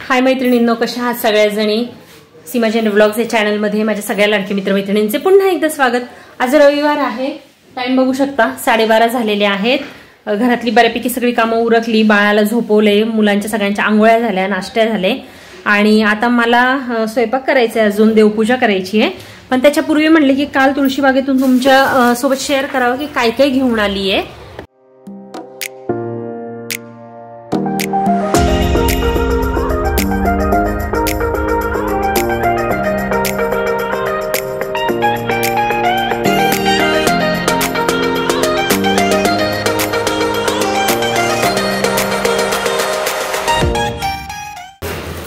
हाय मैत्रिणींनो, कशा आहात सगळ्याजणी? सीमा जैन व्लॉग्स या चॅनलमध्ये माझ्या सगळ्या लाडके मित्रमैत्रिणींचे पुन्हा एकदा स्वागत। आज रविवार आहे, टाइम बघू शकता 12:30 झालेले आहेत। घरातली बऱ्यापैकी सगळी कामं उरकली, बाळाला झोपवले, मुलांच्या सगळ्यांच्या आंघोळ्या झाल्या, नाश्त्या झाले आणि आता मला स्वयंपाक करायचा आहे, अजून देवपूजा करायची आहे। पण त्याच्यापूर्वी म्हणले की काल तुळशीबागेतून तुमच्या सोबत शेअर करावं की काय काय घेऊन आली आहे।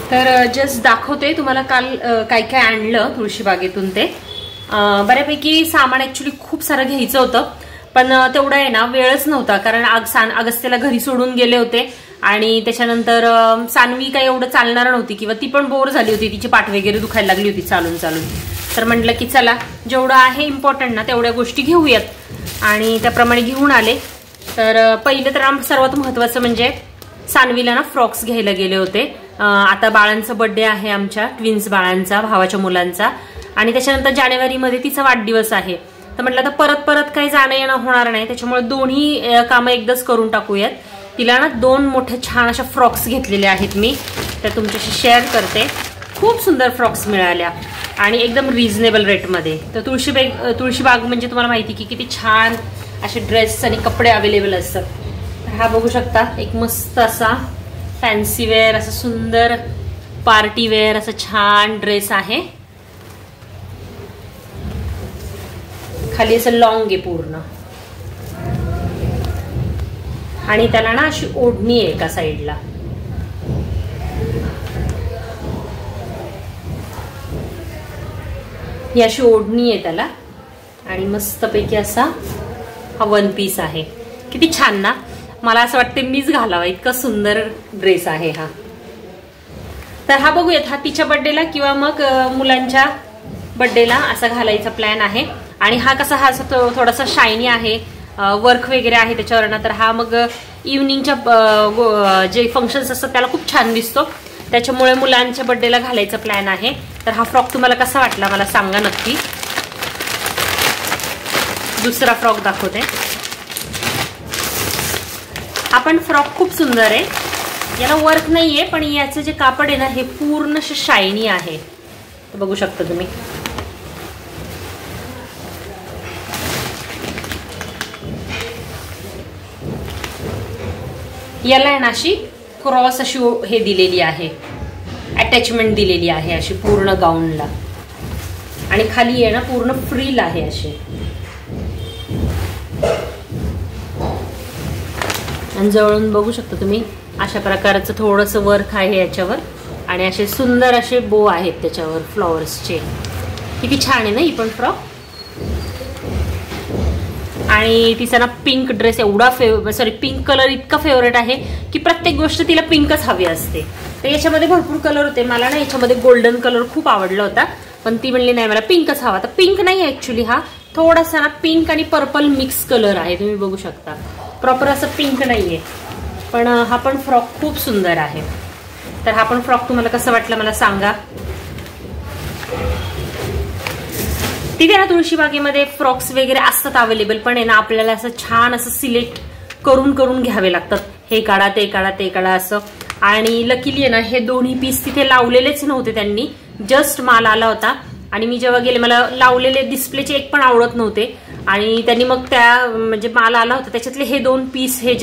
तर जस्ट दाखवते तुम्हाला काल काय काय आणलं तुळशीबागेतून ते। बऱ्यापैकी सामान ऍक्च्युली खूप सारं घ्यायचं होतं, पण तेवढं आहे ना वेळच नव्हता, कारण अगस्त्याला घरी सोडून गेले होते आणि त्याच्यानंतर सानवी काही एवढं चालणार नव्हती किंवा ती पण बोर झाली होती, तिची पाठ वगैरे दुखायला लागली होती चालून चालून। तर म्हटलं की चला जेवढं आहे इम्पॉर्टंट ना तेवढ्या गोष्टी घेऊयात आणि त्याप्रमाणे घेऊन आले। तर पहिलं तर सर्वात महत्त्वाचं म्हणजे सानवीला ना फ्रॉक्स घ्यायला गेले होते। आता बाळांचा बर्थडे आहे, आमच्या ट्विन्स बाळांचा, भावाच्या मुलांचा, आणि त्याच्यानंतर जानेवारीमध्ये तिचा वाढदिवस आहे। तर म्हटलं तर परत परत काही जाणं येणं होणार नाही, त्याच्यामुळे दोन्ही कामं एकदाच करून टाकूयात। तिला ना 2 मोठे छान अशा फ्रॉक्स घेतलेले आहेत मी, त्या तुमच्याशी शेअर करते। खूप सुंदर फ्रॉक्स मिळाल्या आणि एकदम रिझनेबल रेटमध्ये। तर तुळशीबाग म्हणजे तुम्हाला माहिती की किती छान असे ड्रेस आणि कपडे अवेलेबल असतात। हा बघू शकता, एक मस्त असा फॅन्सी वेअर, असं सुंदर पार्टी वेअर असं छान ड्रेस आहे। खाली असं लॉंग आहे पूर्ण आणि त्याला ना अशी ओढणी आहे एका साईडला। ही अशी ओढणी आहे त्याला आणि मस्तपैकी असा हा 1 पीस आहे। किती छान ना, मला असं वाटतं मीच घालावा, इतका सुंदर ड्रेस आहे हा। तर हा बघूयात, हा तिच्या बर्थडेला किंवा मग मुलांच्या बर्थडेला असा घालायचा प्लॅन आहे। आणि हा कसा, हा थोडासा शायनी आहे, वर्क वगैरे आहे त्याच्यावर ना, तर हा मग इव्हनिंगच्या जे फंक्शन्स असतात त्याला खूप छान दिसतो, त्याच्यामुळे मुलांच्या बर्थडेला घालायचा प्लॅन आहे। तर हा फ्रॉक तुम्हाला कसा वाटला मला सांगा नक्की। दुसरा फ्रॉक दाखवते। हा पण फ्रॉक खूप सुंदर आहे, याला वर्क नाहीये, पण याचं जे कापड आहे ना हे पूर्ण शायनी आहे, बघू शकता तुम्ही। याला आहे ना अशी क्रॉस अशी हे दिलेली आहे, अटॅचमेंट दिलेली आहे अशी पूर्ण गाऊनला, आणि खाली आहे ना पूर्ण फ्रील आहे अशी। आणि जवळून बघू शकता तुम्ही, अशा प्रकारचं थोडंसं वर्क आहे याच्यावर आणि असे सुंदर असे बो आहेत त्याच्यावर फ्लॉवर्सचे। किती छान आहे ना ही पण फ्रॉक। आणि तिचा ना पिंक ड्रेस एवढा पिंक कलर इतका फेवरेट आहे की प्रत्येक गोष्ट तिला पिंकच हवी असते। तर याच्यामध्ये भरपूर कलर होते, मला ना याच्यामध्ये गोल्डन कलर खूप आवडला होता, पण ती म्हणली नाही मला पिंकच हवा। तर पिंक नाही आहे ऍक्च्युली, हा थोडासा ना पिंक आणि पर्पल मिक्स कलर आहे, तुम्ही बघू शकता, प्रॉपर असं पिंक नाहीये। पण हा पण फ्रॉक खूप सुंदर आहे। तर हा पण फ्रॉक तुम्हाला कसा वाटला मला सांगा। तिथे ना तुळशीबागेमध्ये फ्रॉक्स वगैरे असतात अवेलेबल, पण आहे ना आपल्याला असं छान असं सिलेक्ट करून घ्यावे लागतात, हे काढा ते काढा ते काढा असं। आणि लकीली आहे ना हे दोन्ही पीस तिथे लावलेलेच नव्हते त्यांनी, जस्ट माल आला होता आणि मी जेव्हा गेले मला लावलेले डिस्प्लेचे एक पण आवडत नव्हते, आणि त्यांनी मग त्या म्हणजे माल आला होता त्याच्यातले हे 2 पीस हे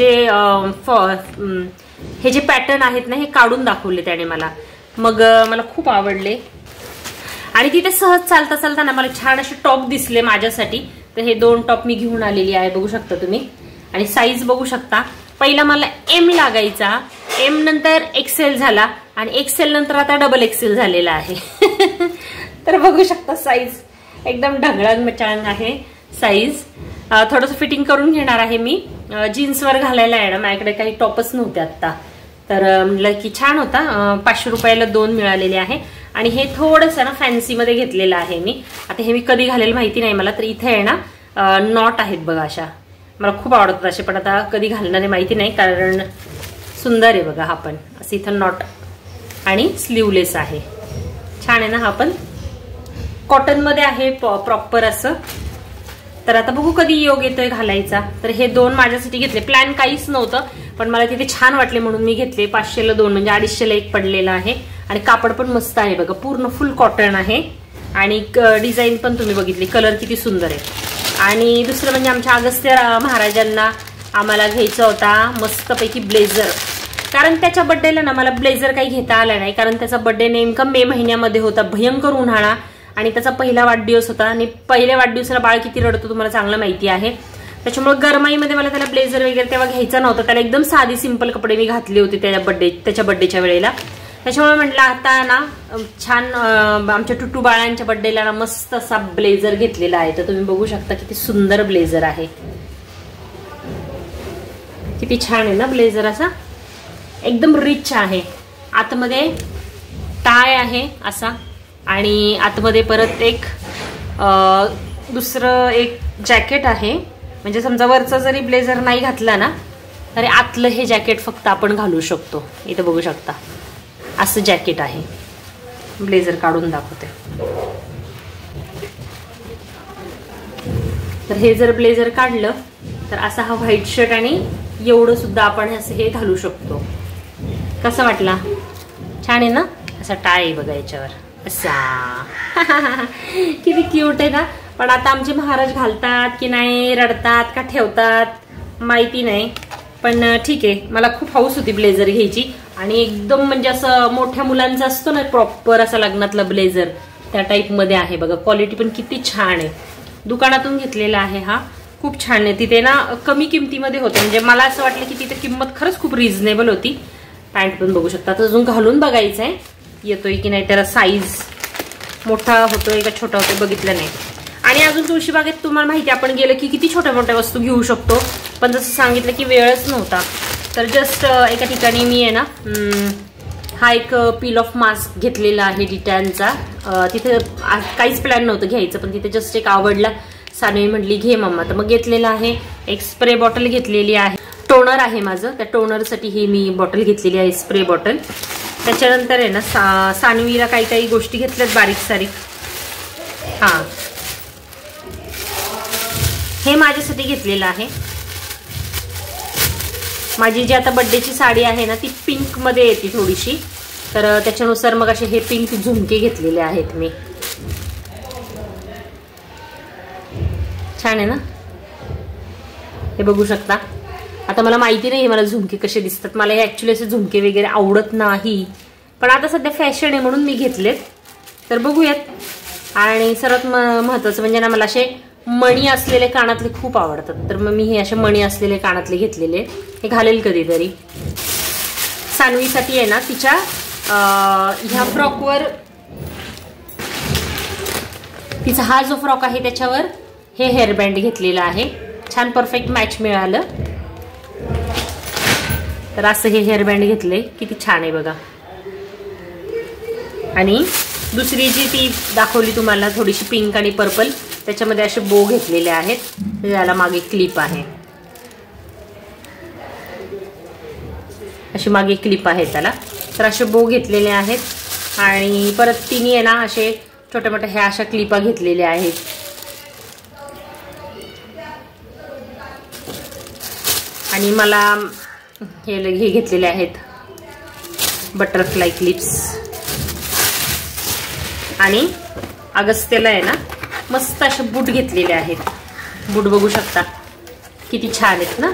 जे पॅटर्न आहेत ना हे काढून दाखवले त्याने मला, मग मला खूप आवडले। आणि तिथे सहज चालता चालताना मला छान असे टॉप दिसले माझ्यासाठी, तर हे 2 टॉप मी घेऊन आलेली आहे, बघू शकता तुम्ही। आणि साईज बघू शकता, पहिला मला M लागायचा, M नंतर XL झाला आणि XL नंतर आता XXL झालेला आहे। तर बघू शकता साईज एकदम ढगळांग मचांग आहे साईज। थोडंसं फिटिंग करून घेणार आहे मी, जीन्सवर घालायला आहे ना, माझ्याकडे काही टॉपच नव्हते आता, तर म्हणलं की छान होता। 500 रुपयाला 2 मिळालेले आहे आणि हे थोडंसं ना फॅन्सी मध्ये घेतलेलं आहे मी। आता हे मी कधी घालेल माहिती नाही मला, तर इथे आहे ना नॉट आहेत बघा अशा, मला खूप आवडतात असे, पण आता कधी घालणार आहे माहिती नाही, कारण सुंदर आहे बघा हा पण असं इथं नॉट आणि स्लीवलेस आहे. छान आहे ना. हा पण कॉटन मध्ये आहे प्रॉपर असं. तर आता बघू कधी योग येतोय घालायचा. तर हे 2 माझ्यासाठी घेतले. प्लॅन काहीच नव्हतं, पण मला तिथे छान वाटले म्हणून मी घेतले. 500ला 2 म्हणजे 250ला 1 पडलेला आहे. आणि कापड पण मस्त आहे बघा, पूर्ण फुल कॉटन आहे. आणि डिझाईन पण तुम्ही बघितली, कलर किती सुंदर आहे. आणि दुसरं म्हणजे आमच्या अगस्त्य महाराजांना आम्हाला घ्यायचा होता मस्तपैकी ब्लेझर. कारण त्याच्या बर्थडेला ना मला ब्लेझर काही घेता आला नाही, कारण त्याचा बर्थडे नेमका मे महिन्यामध्ये होता. भयंकर उन्हाळा आणि त्याचा पहिला वाढदिवस होता. आणि पहिल्या वाढदिवसाला बाळ किती रडतो तुम्हाला चांगलं माहिती आहे. त्याच्यामुळे गरमाईमध्ये मला त्याला ब्लेझर वगैरे तेव्हा घ्यायचा नव्हता. त्याला एकदम साधी सिंपल कपडे मी घातले होते त्याच्या बर्थडेच्या वेळेला. त्याच्यामुळे म्हटलं आता ना छान आमच्या टुटू बाळांच्या बर्थडेला ना मस्त असा ब्लेझर घेतलेला आहे. तर तुम्ही बघू शकता किती सुंदर ब्लेझर आहे. किती छान आहे ना ब्लेझर. असा एकदम रिच आहे. आतमध्ये टाय आहे असा, आणि आतमध्ये परत एक दुसरं एक जॅकेट आहे. म्हणजे समजा वरचा जरी ब्लेझर नाही घातला ना तरी आतलं हे जॅकेट फक्त आपण घालू शकतो. इथे बघू शकता असं जॅकेट आहे. ब्लेझर काढून दाखवते. तर हे जर ब्लेझर काढलं तर असा हा व्हाईट शर्ट आणि एवढं सुद्धा आपण असं हे घालू शकतो. कसं वाटला? छान आहे ना. असा टाय आहे बघा याच्यावर असा. किती क्यूट आहे ना. पण आता आमचे महाराज घालतात की नाही, रडतात का ठेवतात माहिती नाही. पण ठीक आहे, मला खूप हौस होती ब्लेझर घ्यायची. आणि एकदम म्हणजे असं मोठ्या मुलांचा असतो ना प्रॉपर असा लग्नातला ब्लेझर, त्या टाईप मध्ये आहे बघा. क्वालिटी पण किती छान आहे. दुकानातून घेतलेला आहे हा. खूप छान आहे. तिथे ना कमी किमतीमध्ये होते. म्हणजे मला असं वाटलं की तिथे किंमत खरंच खूप रिझनेबल होती. पॅन्ट पण बघू शकता. अजून घालून बघायचं आहे येतोय की नाही, त्याला साईज मोठा होतोय का छोटा होतोय बघितलं नाही. आणि अजून तुळशीबागेत तुम्हाला माहिती आपण गेलं की किती छोट्या मोठ्या वस्तू घेऊ शकतो. पण जसं सांगितलं की वेळच नव्हता. तर जस्ट एका ठिकाणी मी आहे ना हा एक पील ऑफ मास्क घेतलेला आहे डिटॅनचा. तिथे काहीच प्लॅन नव्हतं घ्यायचं, पण तिथे जस्ट एक आवडला. सानवी म्हटली घे मम्मा, तर मग घेतलेला आहे. एक स्प्रे बॉटल घेतलेली आहे. टोनर आहे माझं, त्या टोनरसाठी ही मी बॉटल घेतलेली आहे, स्प्रे बॉटल. त्याच्यानंतर आहे ना सानवीला काही काही गोष्टी घेतल्यात बारीक सारीक. हां, हे माझ्यासाठी घेतलेलं आहे. माझी जी आता बर्थडेची साडी आहे ना ती पिंक मध्ये येते थोडीशी, तर त्याच्यानुसार मग असे हे पिंक झुमके घेतलेले आहेत मी. छान आहे ना. हे बघू शकता. आता मला माहिती नाही मला झुमके कसे दिसतात. मला हे ऍक्च्युली असे झुमके वगैरे आवडत नाही, पण आता सध्या फॅशन आहे म्हणून मी घेतलेत. तर बघूयात. आणि सर्वात महत्वाचं म्हणजे ना मला असे मणी असलेले कानातले खूप आवडतात. तर मग मी हे असे मणी असलेले कानातले घेतलेले. हे घालेल कधीतरी. सानवीसाठी आहे ना तिच्या ह्या फ्रॉकवर, तिचा हा जो फ्रॉक आहे त्याच्यावर हे हेअरबँड घेतलेलं आहे. छान परफेक्ट मॅच मिळालं. तर असं हे हेअरबँड घेतले. किती छान आहे बघा. आणि दुसरी जी ती दाखवली तुम्हाला थोडीशी पिंक आणि पर्पल, त्याच्यामध्ये असे बो घेतलेले आहेत. त्याला मागे क्लिप आहे, अशी मागे क्लिप आहे त्याला. तर असे बो घेतलेले आहेत. आणि परत तिने आहे ना असे छोट्या मोठ्या ह्या अशा क्लिपा घेतलेल्या आहेत. आणि मला हे घेतलेले आहेत बटरफ्लाय क्लिप्स. आणि अगस्त्यला आहे ना मस्त असे बूट घेतलेले आहेत. बूट बघू शकता किती छान आहेत ना.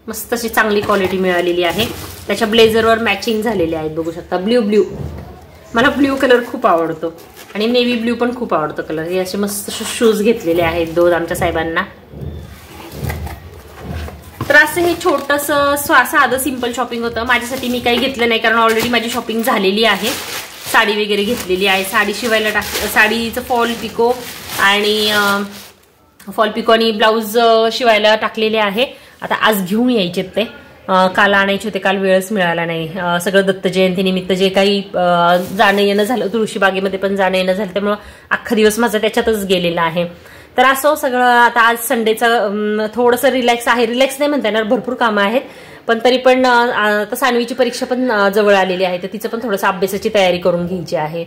मस्त अशी चांगली क्वालिटी मिळालेली आहे. त्याच्या ब्लेझरवर मॅचिंग झालेले आहेत बघू शकता. ब्ल्यू मला ब्ल्यू कलर खूप आवडतो आणि नेव्ही ब्ल्यू पण खूप आवडतो कलर. हे असे मस्त शूज घेतलेले आहेत 2 आमच्या साहेबांना. तर असं हे छोटंसं साधं सिंपल शॉपिंग होतं. माझ्यासाठी मी काही घेतलं नाही कारण ऑलरेडी माझी शॉपिंग झालेली आहे. साडी वगैरे घेतलेली आहे. साडी शिवायला साडीचं फॉल पिको आणि ब्लाऊज शिवायला टाकलेले आहे. आता आज घेऊन यायचे ते, काल आणायचे होते, काल वेळच मिळाला नाही. सगळं दत्त जयंती निमित्त जे काही जाणं येणं झालं, तुळशीबागेमध्ये पण जाणं येणं झालं, त्यामुळं अख्खा दिवस माझा त्याच्यातच गेलेला आहे. तर असं सगळं आता आज संडेचं थोडंसं रिलॅक्स आहे. रिलॅक्स नाही म्हणता येणार, भरपूर कामं आहेत, पण तरी पण आता सानवीची परीक्षा पण जवळ आलेली आहे, तर तिचं पण थोडंसं अभ्यासाची तयारी करून घ्यायची आहे.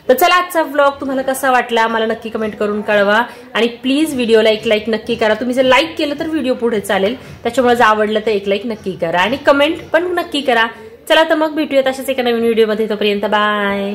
तर चला, आजचा व्लॉग तुम्हाला कसा वाटला मला नक्की कमेंट करून कळवा. आणि प्लीज व्हिडिओला एक लाईक नक्की करा. तुम्ही जर लाईक केलं तर व्हिडिओ पुढे चालेल, त्याच्यामुळे जर आवडलं तर एक लाईक नक्की करा आणि कमेंट पण नक्की करा. चला तर मग भेटूयात अशाच एका नवीन व्हिडिओमध्ये. तोपर्यंत बाय.